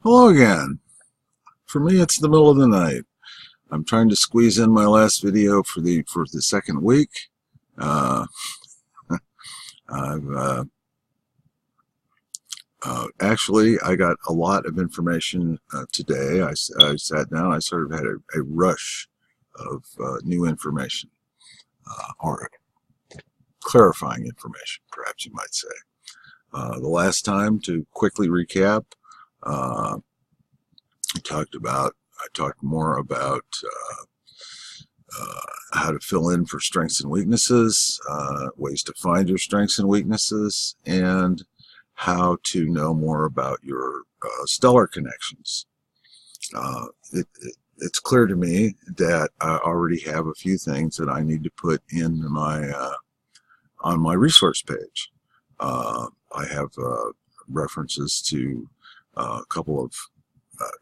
Hello again. For me, it's the middle of the night. I'm trying to squeeze in my last video for the second week. Uh, I've actually I got a lot of information today. I sat down. I sort of had a rush of new information or clarifying information, perhaps you might say. The last time, to quickly recap, I talked more about how to fill in for strengths and weaknesses, ways to find your strengths and weaknesses, and how to know more about your stellar connections. It's clear to me that I already have a few things that I need to put in my on my resource page. I have references to a couple of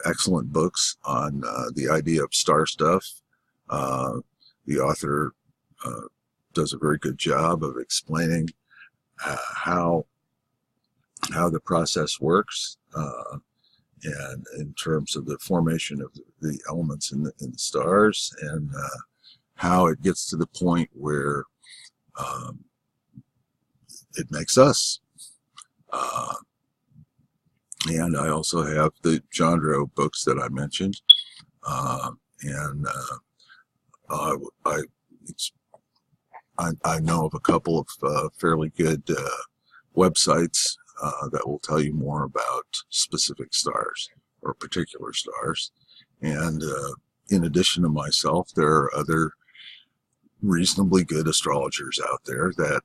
excellent books on the idea of star stuff. The author does a very good job of explaining how the process works, and in terms of the formation of the elements in the stars, and how it gets to the point where it makes us. And I also have the genre books that I mentioned, and I know of a couple of fairly good websites that will tell you more about specific stars or particular stars. And in addition to myself, there are other reasonably good astrologers out there that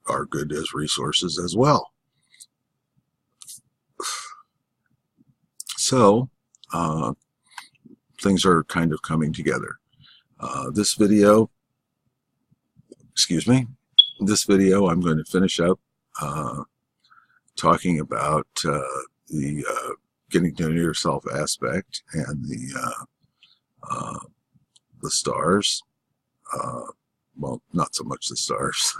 are good as resources as well. So things are kind of coming together. This video I'm going to finish up talking about the getting to know yourself aspect and the stars. Well, not so much the stars.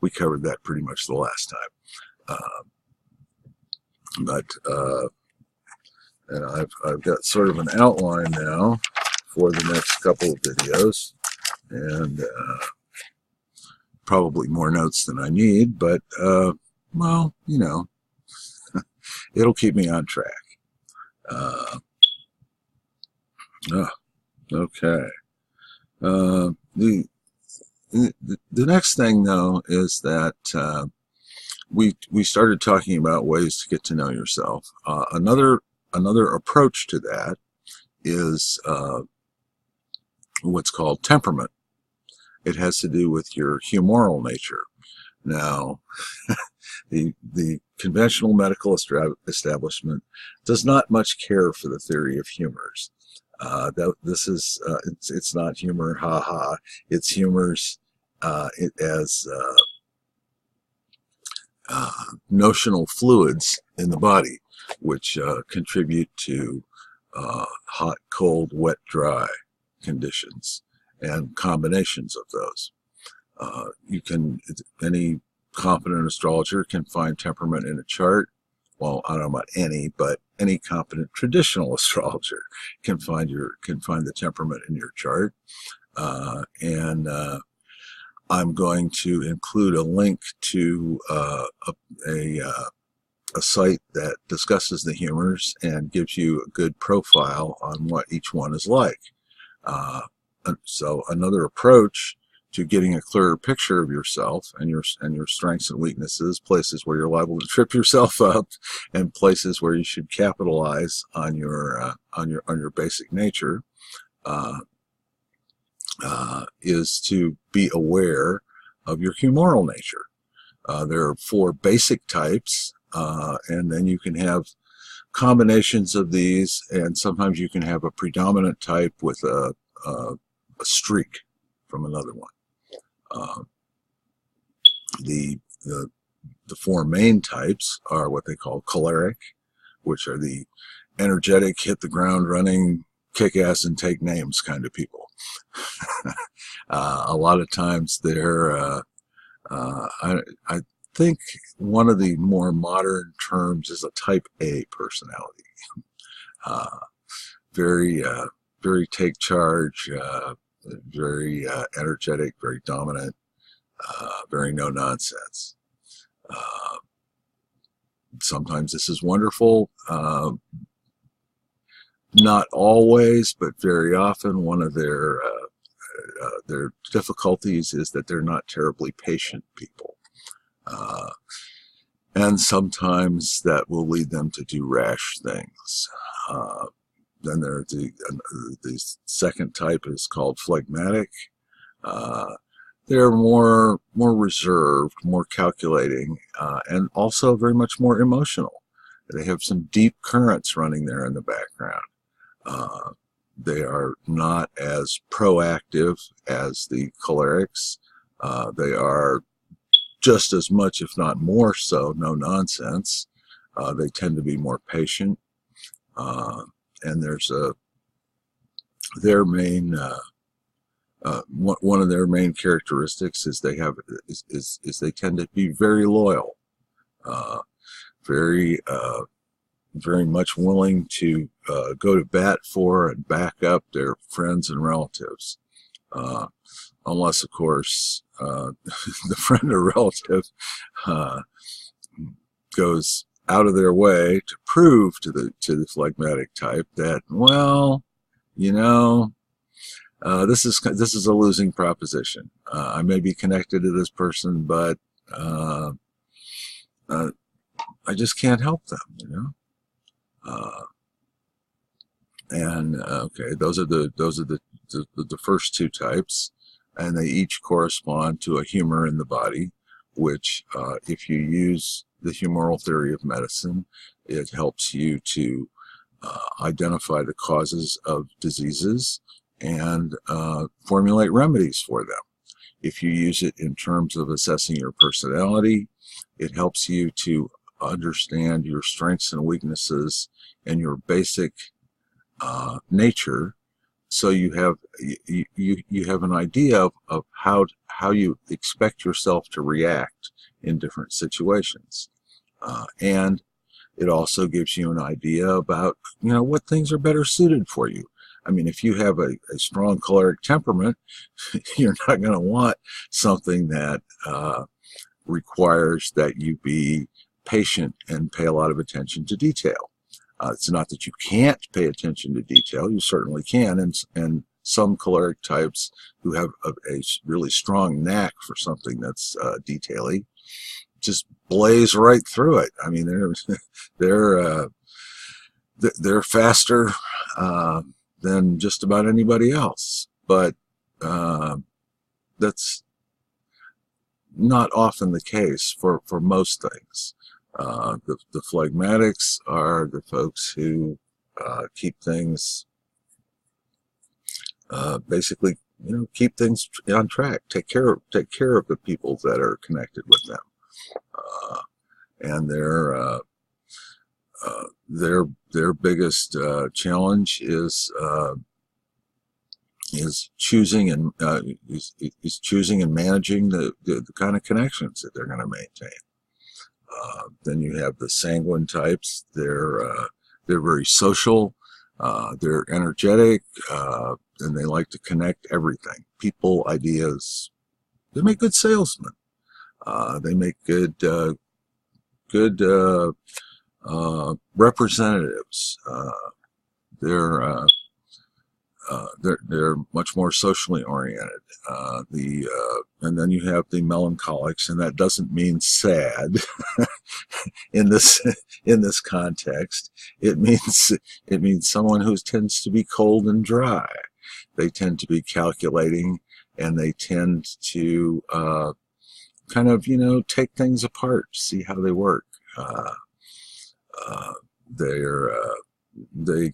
We covered that pretty much the last time. And I've got sort of an outline now for the next couple of videos, and probably more notes than I need, but well, you know, it'll keep me on track. Okay. The next thing, though, is that we started talking about ways to get to know yourself. Another approach to that is what's called temperament. It has to do with your humoral nature. Now, the conventional medical establishment does not much care for the theory of humors. This is it's not humor, ha ha. It's humors as notional fluids in the body, which contribute to hot, cold, wet, dry conditions and combinations of those. Any competent astrologer can find temperament in a chart. Well, I don't know about any, but any competent traditional astrologer can find the temperament in your chart. And I'm going to include a link to a site that discusses the humors and gives you a good profile on what each one is like. So another approach to getting a clearer picture of yourself and your strengths and weaknesses, places where you're liable to trip yourself up, and places where you should capitalize on your basic nature, is to be aware of your humoral nature. There are 4 basic types, and then you can have combinations of these, and sometimes you can have a predominant type with a streak from another one. The 4 main types are what they call choleric, which are the energetic, hit the ground running, kick ass and take names kind of people. A lot of times they're think one of the more modern terms is a type A personality. Uh, very take charge, very energetic, very dominant, very no nonsense. Uh, Sometimes this is wonderful. Not always, but very often one of their difficulties is that they're not terribly patient people. And sometimes that will lead them to do rash things. Then there's the second type is called phlegmatic. They're more reserved, more calculating, and also very much more emotional. They have some deep currents running there in the background. They are not as proactive as the cholerics. They are just as much, if not more so, no nonsense. They tend to be more patient. And there's their main one of their main characteristics is they have is they tend to be very loyal, very very much willing to go to bat for and back up their friends and relatives, unless of course the friend or relative goes out of their way to prove to the phlegmatic type that, well, you know, this is a losing proposition. I may be connected to this person, but I just can't help them, you know. And okay, those are the first two types, and they each correspond to a humor in the body, which if you use the humoral theory of medicine, it helps you to identify the causes of diseases and formulate remedies for them. If you use it in terms of assessing your personality, it helps you to understand your strengths and weaknesses and your basic nature, so you have an idea of how you expect yourself to react in different situations, and it also gives you an idea about, you know, what things are better suited for you. I mean, if you have a strong choleric temperament, you're not going to want something that requires that you be patient and pay a lot of attention to detail. It's not that you can't pay attention to detail. You certainly can, and some choleric types who have a really strong knack for something that's detaily just blaze right through it. I mean, they're faster than just about anybody else, but that's not often the case for most things. The phlegmatics are the folks who keep things basically, you know, keep things on track, take care of the people that are connected with them, and their biggest challenge is choosing and choosing and managing the kind of connections that they're going to maintain. Then you have the sanguine types. They're very social. They're energetic, and they like to connect everything. People, ideas. They make good salesmen. They make good representatives. They're much more socially oriented. And then you have the melancholics, and that doesn't mean sad in this context. It means someone who tends to be cold and dry. They tend to be calculating, and they tend to kind of, you know, take things apart, see how they work. They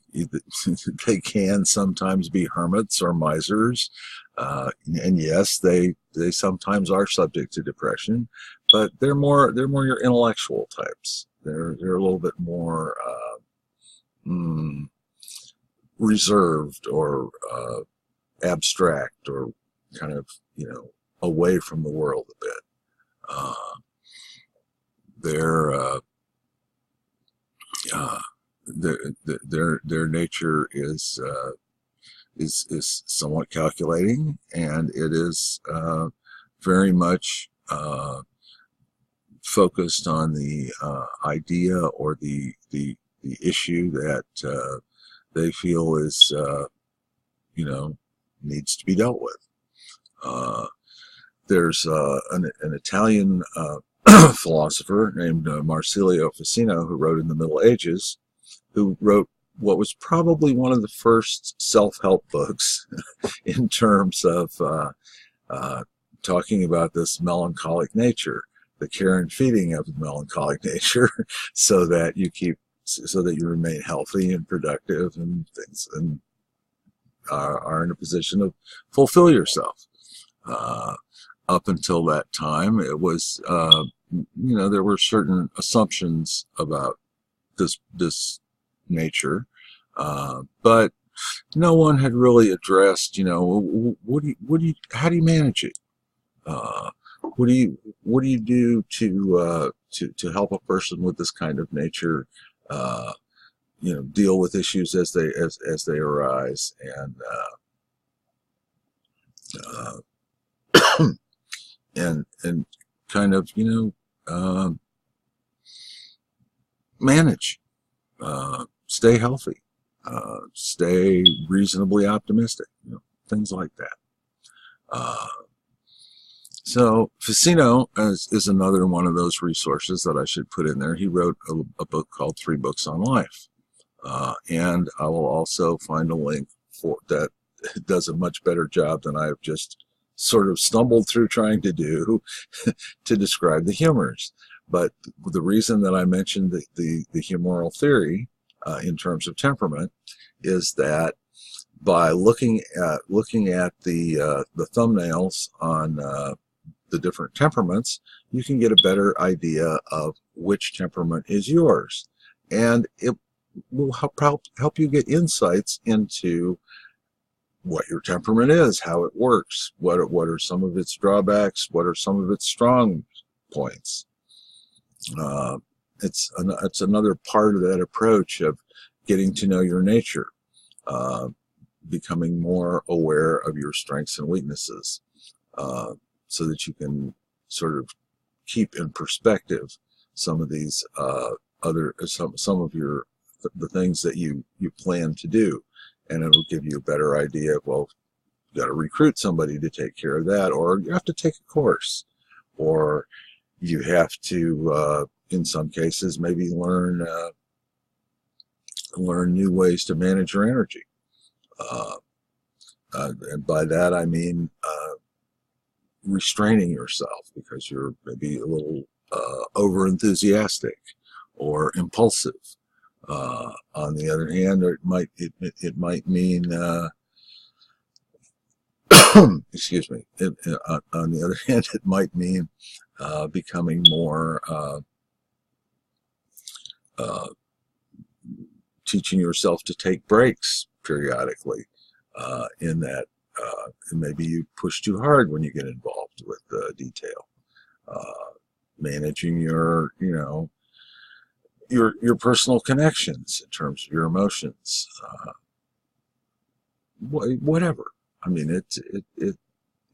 can sometimes be hermits or misers, and yes, they sometimes are subject to depression, but they're more your intellectual types. They're a little bit more reserved or abstract, or kind of, you know, away from the world a bit. their their nature is somewhat calculating, and it is very much focused on the idea or the issue that they feel is needs to be dealt with. There's an Italian philosopher named Marsilio Ficino, who wrote in the Middle Ages, who wrote what was probably one of the first self-help books in terms of talking about this melancholic nature, the care and feeding of the melancholic nature, so that you remain healthy and productive and things, and are in a position to fulfill yourself. Up until that time, it was there were certain assumptions about this nature, but no one had really addressed, how do you manage it? What do you do to help a person with this kind of nature, deal with issues as they arise, and and kind of manage, stay healthy, stay reasonably optimistic, things like that. So Ficino is another one of those resources that I should put in there. He wrote a book called 3 Books on Life, and I will also find a link for that. Does a much better job than I've just sort of stumbled through trying to do to describe the humors. But the reason that I mentioned the humoral theory in terms of temperament is that by looking at the thumbnails on the different temperaments, you can get a better idea of which temperament is yours, and it will help you get insights into what your temperament is, how it works, what are some of its drawbacks, what are some of its strong points. It's another part of that approach of getting to know your nature, becoming more aware of your strengths and weaknesses, so that you can sort of keep in perspective some of these some of the things that you plan to do. And it'll give you a better idea of, well, you got to recruit somebody to take care of that, or you have to take a course, or you have to, in some cases, maybe learn new ways to manage your energy. And by that I mean restraining yourself because you're maybe a little over enthusiastic or impulsive. On the other hand, it might mean excuse me. On the other hand, it might mean becoming more teaching yourself to take breaks periodically. In that, and maybe you push too hard when you get involved with detail. Managing your your personal connections in terms of your emotions, whatever. I mean,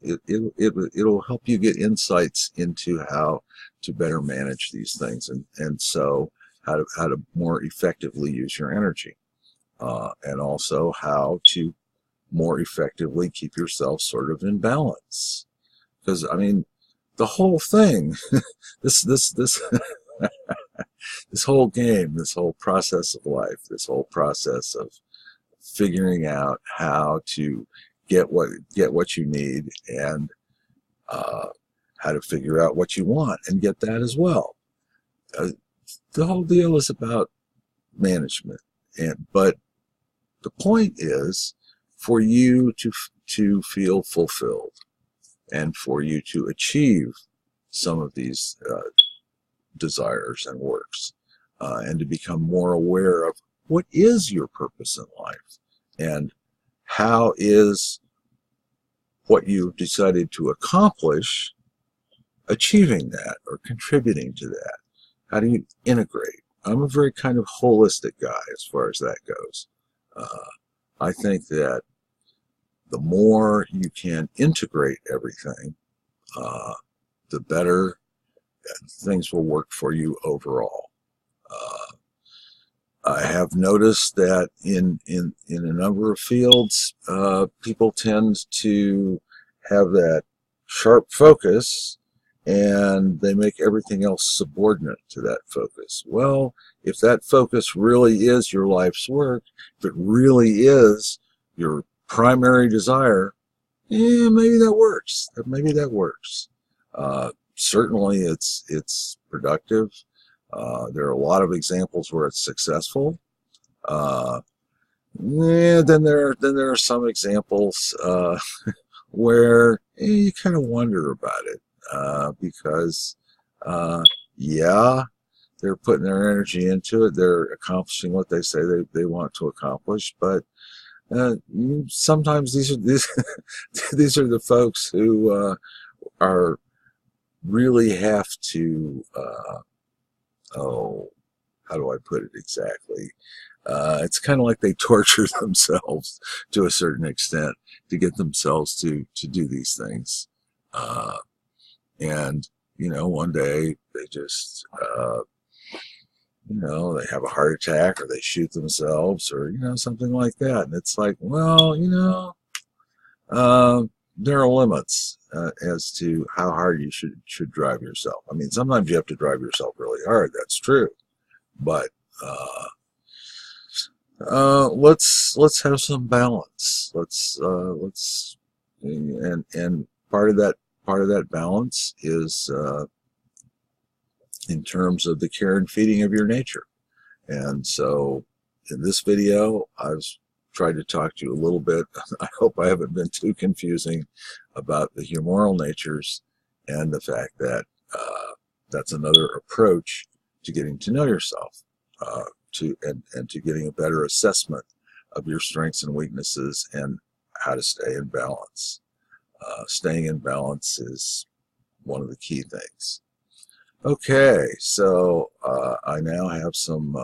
it'll help you get insights into how to better manage these things, and so how to more effectively use your energy, and also how to more effectively keep yourself sort of in balance. Because I mean, the whole thing, this this whole game, this whole process of life, this whole process of figuring out how to get what you need, and how to figure out what you want and get that as well. The whole deal is about management, but the point is for you to feel fulfilled and for you to achieve some of these desires and works, and to become more aware of what is your purpose in life, and how is what you've decided to accomplish achieving that or contributing to that. How do you integrate? I'm a very kind of holistic guy as far as that goes. I think that the more you can integrate everything, the better things will work for you overall. I have noticed that in a number of fields, people tend to have that sharp focus and they make everything else subordinate to that focus. Well, if that focus really is your life's work, if it really is your primary desire, maybe that works. Maybe that works. Certainly, it's productive. There are a lot of examples where it's successful. Then there are some examples where you kind of wonder about it because yeah, they're putting their energy into it. They're accomplishing what they say they want to accomplish, but sometimes these these are the folks who are really have to oh, how do I put it exactly? It's kind of like they torture themselves to a certain extent to get themselves to do these things. And, one day they just, they have a heart attack or they shoot themselves or, something like that. And it's like, well, there are limits as to how hard you should drive yourself. I mean, sometimes you have to drive yourself really hard. That's true. But let's have some balance. And part of that balance is in terms of the care and feeding of your nature. And so in this video, I've tried to talk to you a little bit. I hope I haven't been too confusing about the humoral natures and the fact that that's another approach to getting to know yourself, and to getting a better assessment of your strengths and weaknesses and how to stay in balance. Staying in balance is one of the key things. Okay, so I now have some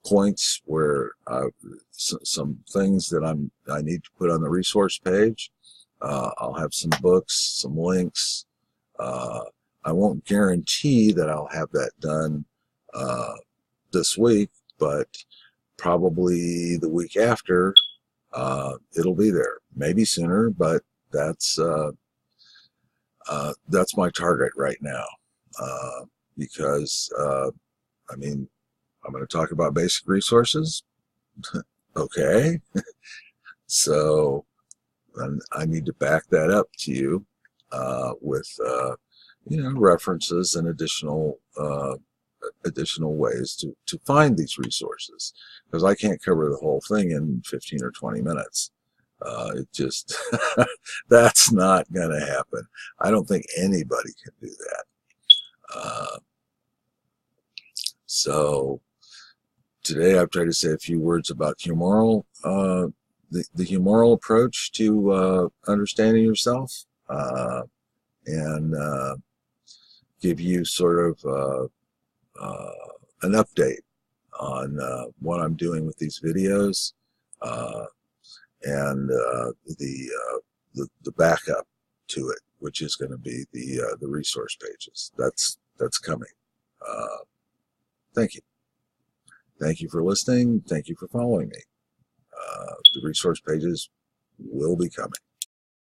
points where some things that I need to put on the resource page. I'll have some books, some links. I won't guarantee that I'll have that done this week, but probably the week after, it'll be there. Maybe sooner, but that's my target right now, because I mean, I'm going to talk about basic resources. Okay, so I need to back that up to you with references and additional ways to find these resources, because I can't cover the whole thing in 15 or 20 minutes. It just that's not going to happen. I don't think anybody can do that. So today I've tried to say a few words about humoral, the humoral approach to understanding yourself, and give you sort of an update on what I'm doing with these videos, and the backup to it, which is going to be the resource pages. That's coming. Thank you. Thank you for listening. Thank you for following me. The resource pages will be coming.